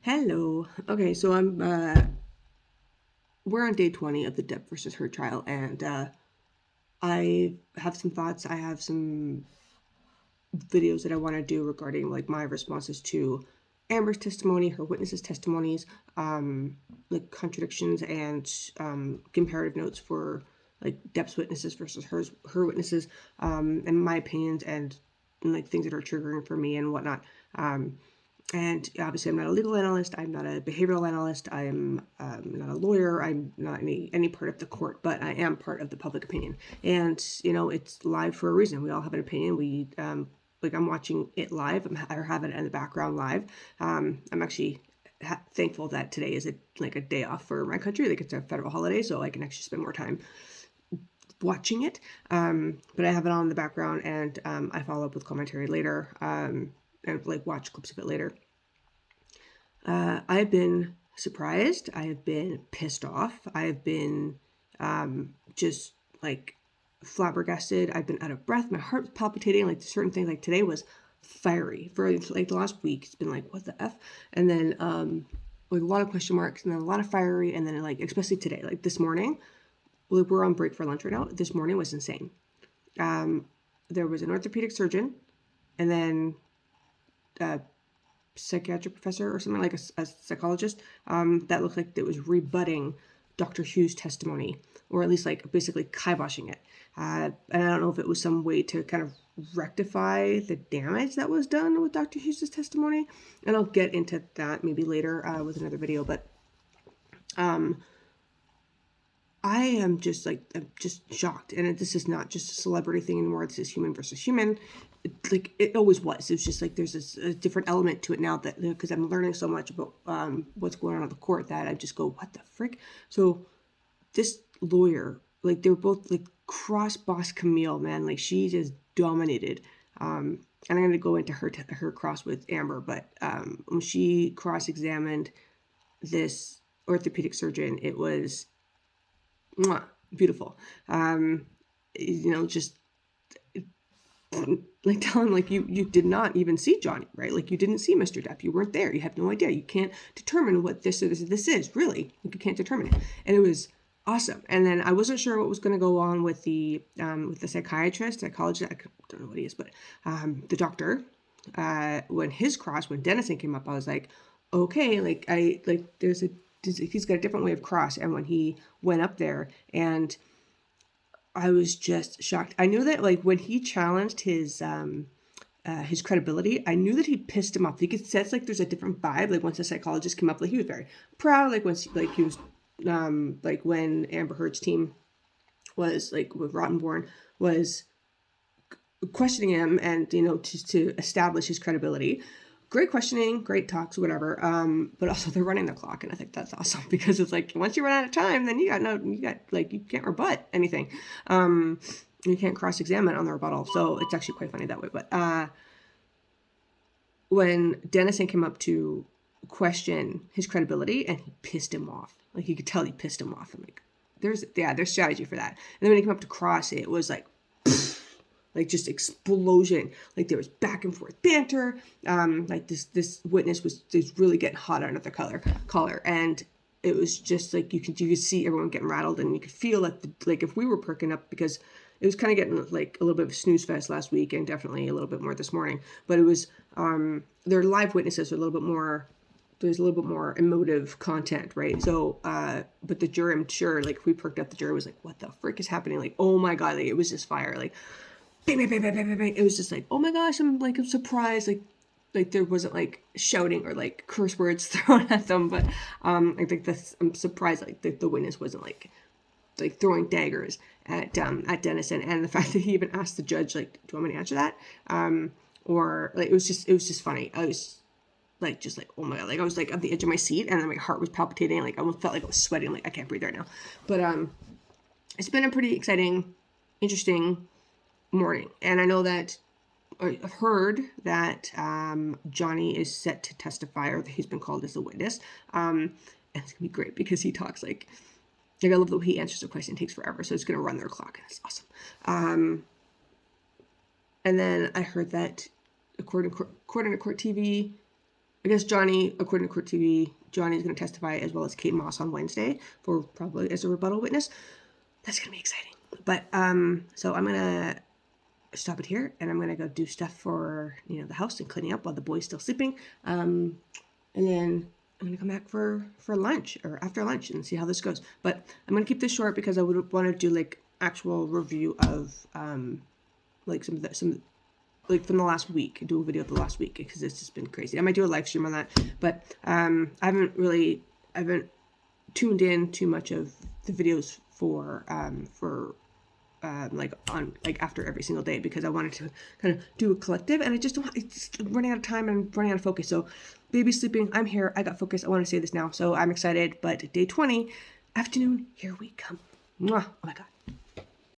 Hello. Okay, so we're on day 20 of the Depp versus Heard trial, and I have some thoughts. I have some videos that I want to do regarding like my responses to Amber's testimony, her witnesses' testimonies, like contradictions and comparative notes for like Depp's witnesses versus her witnesses, and my opinions and like things that are triggering for me and whatnot. And obviously, I'm not a legal analyst. I'm not a behavioral analyst. I'm not a lawyer. I'm not any part of the court, but I am part of the public opinion. And it's live for a reason. We all have an opinion. We like I'm watching it live. I have it in the background live. I'm actually thankful that today is a day off for my country. Like it's a federal holiday, so I can actually spend more time watching it. But I have it on in the background, and I follow up with commentary later. And like watch clips of it later. I've been surprised. I have been pissed off. I have been just like flabbergasted. I've been out of breath. My heart's palpitating. Like certain things. Like today was fiery for like the last week. It's been like what the f, and then like a lot of question marks, and then a lot of fiery, and then like especially today, like this morning. Well, we're on break for lunch right now. This morning was insane. There was an orthopedic surgeon, and then psychiatric professor or something like a psychologist that looked like it was rebutting Dr. Hughes' testimony, or at least like basically kiboshing it. And I don't know if it was some way to kind of rectify the damage that was done with Dr. Hughes' testimony. And I'll get into that maybe later with another video. But I am just like, I'm just shocked. And this is not just a celebrity thing anymore. This is human versus human. Like it always was. It's just like there's a different element to it now that because I'm learning so much about what's going on at the court that I just go, what the frick? So this lawyer, like they're both like cross boss Camille, man. Like she just dominated. And I'm going to go into her cross with Amber, but when she cross examined this orthopedic surgeon, it was mwah, beautiful. Just like tell him like you did not even see Johnny, right? Like you didn't see Mr. Depp. You weren't there. You have no idea. You can't determine what this is really. Like, you can't determine it. And it was awesome. And then I wasn't sure what was going to go on with the psychologist. I don't know what he is, but the doctor. When Dennison came up, I was like, okay, like he's got a different way of cross. And when he went up there and I was just shocked. I knew that like when he challenged his credibility, I knew that he pissed him off. You could sense like there's a different vibe. Like once the psychologist came up, like he was very proud. Like once like he was like when Amber Heard's team was like with Rottenborn was questioning him and to establish his credibility. Great questioning, great talks, whatever. But also they're running the clock, and I think that's awesome because it's like once you run out of time, then you can't rebut anything. You can't cross-examine on the rebuttal, so it's actually quite funny that way. But when Dennison came up to question his credibility, and he pissed him off, like you could tell he pissed him off. I'm like, there's strategy for that. And then when he came up to cross, it was like. Like just explosion. Like there was back and forth banter. Like this witness was really getting hot under the collar, and it was just like you could see everyone getting rattled, and you could feel that like if we were perking up because it was kind of getting like a little bit of a snooze fest last week, and definitely a little bit more this morning. But it was their live witnesses are a little bit more. There's a little bit more emotive content, right? So, but the jury, I'm sure, like if we perked up, the jury was like, "What the frick is happening?" Like, oh my god, like it was just fire, like. Bang, bang, bang, bang, bang, bang. It was just like, oh my gosh, I'm surprised, like there wasn't like shouting or like curse words thrown at them, but I think I'm surprised like the witness wasn't like throwing daggers at Dennison, and the fact that he even asked the judge like, do you want me to answer that? Or like it was just funny. I was like just like oh my god, like I was like at the edge of my seat, and then my heart was palpitating, like I almost felt like I was sweating, like I can't breathe right now. But it's been a pretty exciting, interesting morning, and I know that I've heard that Johnny is set to testify, or that he's been called as a witness, and it's gonna be great because he talks like I love the way he answers the question. It takes forever, so it's gonna run their clock, and it's awesome. And then I heard that according to Court TV, I guess Johnny, according to Court TV, Johnny's going to testify as well as Kate Moss on Wednesday for probably as a rebuttal witness. That's going to be exciting. But so I'm going to stop it here, and I'm going to go do stuff for, the house and cleaning up while the boy's still sleeping. And then I'm going to come back for lunch or after lunch and see how this goes. But I'm going to keep this short because I would want to do like actual review of like some like from the last week, do a video of the last week because it's just been crazy. I might do a live stream on that, but I haven't tuned in too much of the videos for like on like after every single day because I wanted to kind of do a collective, and it's running out of time and running out of focus. So baby's sleeping, I'm here, I got focus. I want to say this now, so I'm excited. But day 20 afternoon, here we come. Mwah. Oh my god.